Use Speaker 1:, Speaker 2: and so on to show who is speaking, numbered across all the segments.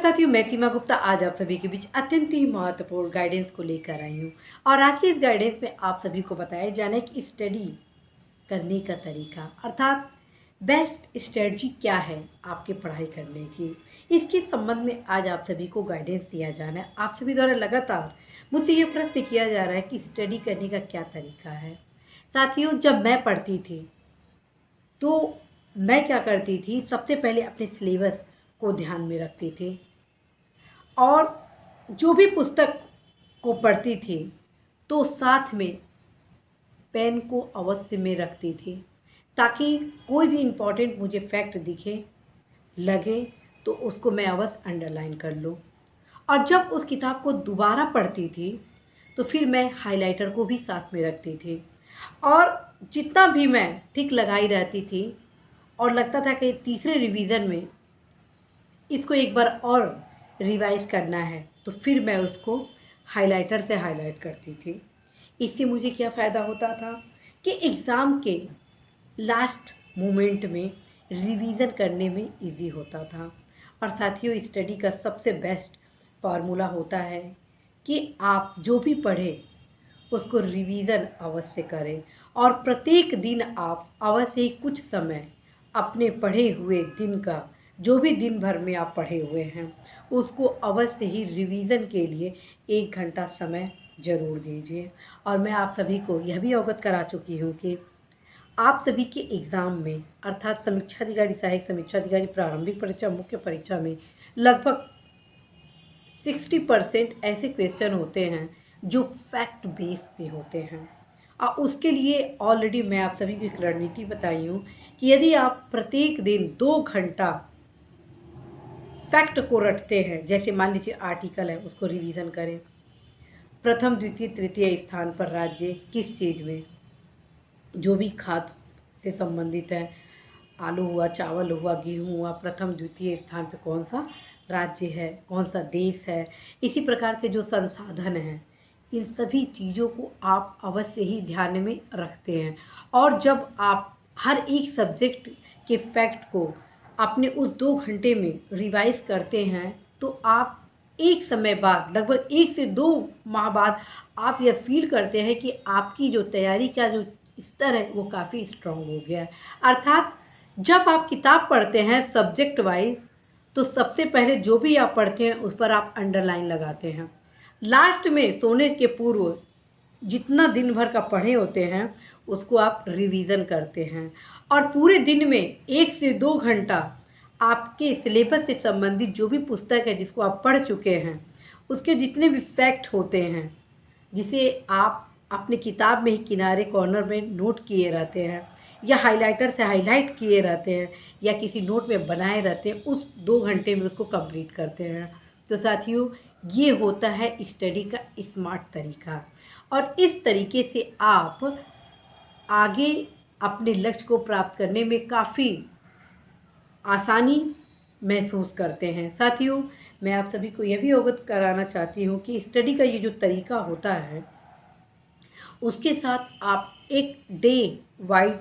Speaker 1: साथियों, मैं सीमा गुप्ता आज आप सभी के बीच अत्यंत ही महत्वपूर्ण गाइडेंस को लेकर आई हूँ। और आज के इस गाइडेंस में आप सभी को बताया जाना है कि स्टडी करने का तरीका, अर्थात बेस्ट स्ट्रेटजी क्या है आपके पढ़ाई करने की, इसके संबंध में आज आप सभी को गाइडेंस दिया जाना है। आप सभी द्वारा लगातार मुझसे ये प्रश्न किया जा रहा है कि स्टडी करने का क्या तरीका है। साथियों, जब मैं पढ़ती थी तो मैं क्या करती थी, सबसे पहले अपने सिलेबस को ध्यान में रखती थी और जो भी पुस्तक को पढ़ती थी तो साथ में पेन को अवश्य में रखती थी, ताकि कोई भी इम्पोर्टेंट मुझे फैक्ट दिखे लगे तो उसको मैं अवश्य अंडरलाइन कर लूँ। और जब उस किताब को दोबारा पढ़ती थी तो फिर मैं हाइलाइटर को भी साथ में रखती थी और जितना भी मैं टिक लगाई रहती थी और लगता था कि तीसरे रिवीजन में इसको एक बार और रिवाइज करना है तो फिर मैं उसको हाइलाइटर से हाईलाइट करती थी। इससे मुझे क्या फ़ायदा होता था कि एग्ज़ाम के लास्ट मोमेंट में रिवीज़न करने में इजी होता था। और साथियों, स्टडी का सबसे बेस्ट फार्मूला होता है कि आप जो भी पढ़ें उसको रिवीज़न अवश्य करें और प्रत्येक दिन आप अवश्य ही कुछ समय अपने पढ़े हुए दिन का, जो भी दिन भर में आप पढ़े हुए हैं, उसको अवश्य ही रिवीज़न के लिए 1 घंटा समय ज़रूर दीजिए। और मैं आप सभी को यह भी अवगत करा चुकी हूँ कि आप सभी के एग्ज़ाम में, अर्थात समीक्षा अधिकारी, सहायक समीक्षा अधिकारी, प्रारंभिक परीक्षा, मुख्य परीक्षा में लगभग 60% ऐसे क्वेश्चन होते हैं जो फैक्ट बेस पे होते हैं। और उसके लिए ऑलरेडी मैं आप सभी को एक रणनीति बताई हूँ कि यदि आप प्रत्येक दिन 2 घंटा फैक्ट को रटते हैं, जैसे मान लीजिए आर्टिकल है उसको रिवीजन करें, प्रथम द्वितीय तृतीय स्थान पर राज्य किस चीज़ में, जो भी खाद्य से संबंधित है, आलू हुआ, चावल हुआ, गेहूँ हुआ, प्रथम द्वितीय स्थान पर कौन सा राज्य है, कौन सा देश है। इसी प्रकार के जो संसाधन हैं, इन सभी चीज़ों को आप अवश्य ही ध्यान में रखते हैं। और जब आप हर एक सब्जेक्ट के फैक्ट को अपने उस 2 घंटे में रिवाइज करते हैं तो आप एक समय बाद, लगभग 1 से 2 माह बाद, आप यह फील करते हैं कि आपकी जो तैयारी का जो स्तर है वो काफ़ी स्ट्रांग हो गया है। अर्थात जब आप किताब पढ़ते हैं सब्जेक्ट वाइज तो सबसे पहले जो भी आप पढ़ते हैं उस पर आप अंडरलाइन लगाते हैं। लास्ट में सोने के पूर्व जितना दिन भर का पढ़े होते हैं उसको आप रिवीज़न करते हैं और पूरे दिन में 1 से 2 घंटा आपके सिलेबस से संबंधित जो भी पुस्तक है जिसको आप पढ़ चुके हैं उसके जितने भी फैक्ट होते हैं, जिसे आप अपने किताब में ही किनारे कॉर्नर में नोट किए रहते हैं या हाइलाइटर से हाईलाइट किए रहते हैं या किसी नोट में बनाए रहते हैं, उस 2 घंटे में उसको कंप्लीट करते हैं। तो साथियों, ये होता है स्टडी का स्मार्ट तरीका और इस तरीके से आप आगे अपने लक्ष्य को प्राप्त करने में काफ़ी आसानी महसूस करते हैं। साथियों, मैं आप सभी को यह भी अवगत कराना चाहती हूँ कि स्टडी का ये जो तरीका होता है उसके साथ आप एक डे वाइज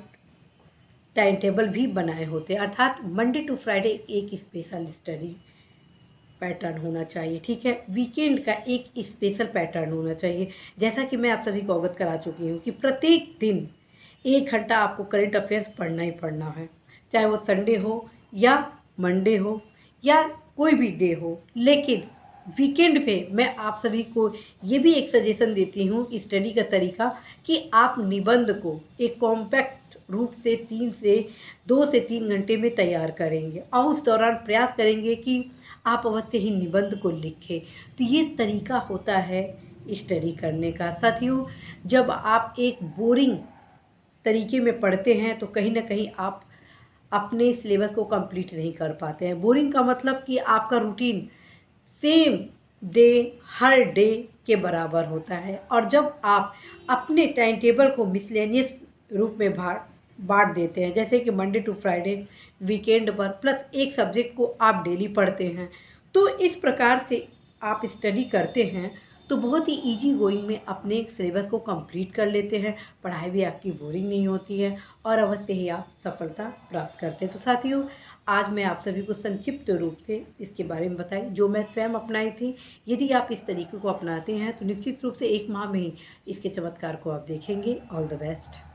Speaker 1: टाइम टेबल भी बनाए होते हैं, अर्थात मंडे टू फ्राइडे एक स्पेशल स्टडी पैटर्न होना चाहिए। ठीक है, वीकेंड का एक स्पेशल पैटर्न होना चाहिए। जैसा कि मैं आप सभी को अवगत करा चुकी हूँ कि प्रत्येक दिन 1 घंटा आपको करंट अफेयर्स पढ़ना ही पढ़ना है, चाहे वो संडे हो या मंडे हो या कोई भी डे हो। लेकिन वीकेंड पे मैं आप सभी को ये भी एक सजेशन देती हूँ स्टडी का तरीका कि आप निबंध को एक कॉम्पैक्ट रूप से 2 से 3 घंटे में तैयार करेंगे और उस दौरान प्रयास करेंगे कि आप अवश्य ही निबंध को लिखें। तो ये तरीका होता है स्टडी करने का। साथियों, जब आप एक बोरिंग तरीके में पढ़ते हैं तो कहीं ना कहीं आप अपने सिलेबस को कंप्लीट नहीं कर पाते हैं। बोरिंग का मतलब कि आपका रूटीन सेम डे हर डे के बराबर होता है। और जब आप अपने टाइम टेबल को मिसलेनियस रूप में बांट देते हैं, जैसे कि मंडे टू फ्राइडे वीकेंड पर प्लस एक सब्जेक्ट को आप डेली पढ़ते हैं, तो इस प्रकार से आप स्टडी करते हैं तो बहुत ही ईजी गोइंग में अपने सिलेबस को कंप्लीट कर लेते हैं, पढ़ाई भी आपकी बोरिंग नहीं होती है और अवश्य ही आप सफलता प्राप्त करते हैं। तो साथियों, आज मैं आप सभी को संक्षिप्त रूप से इसके बारे में बताई जो मैं स्वयं अपनाई थी। यदि आप इस तरीके को अपनाते हैं तो निश्चित रूप से 1 माह में ही इसके चमत्कार को आप देखेंगे। All the best.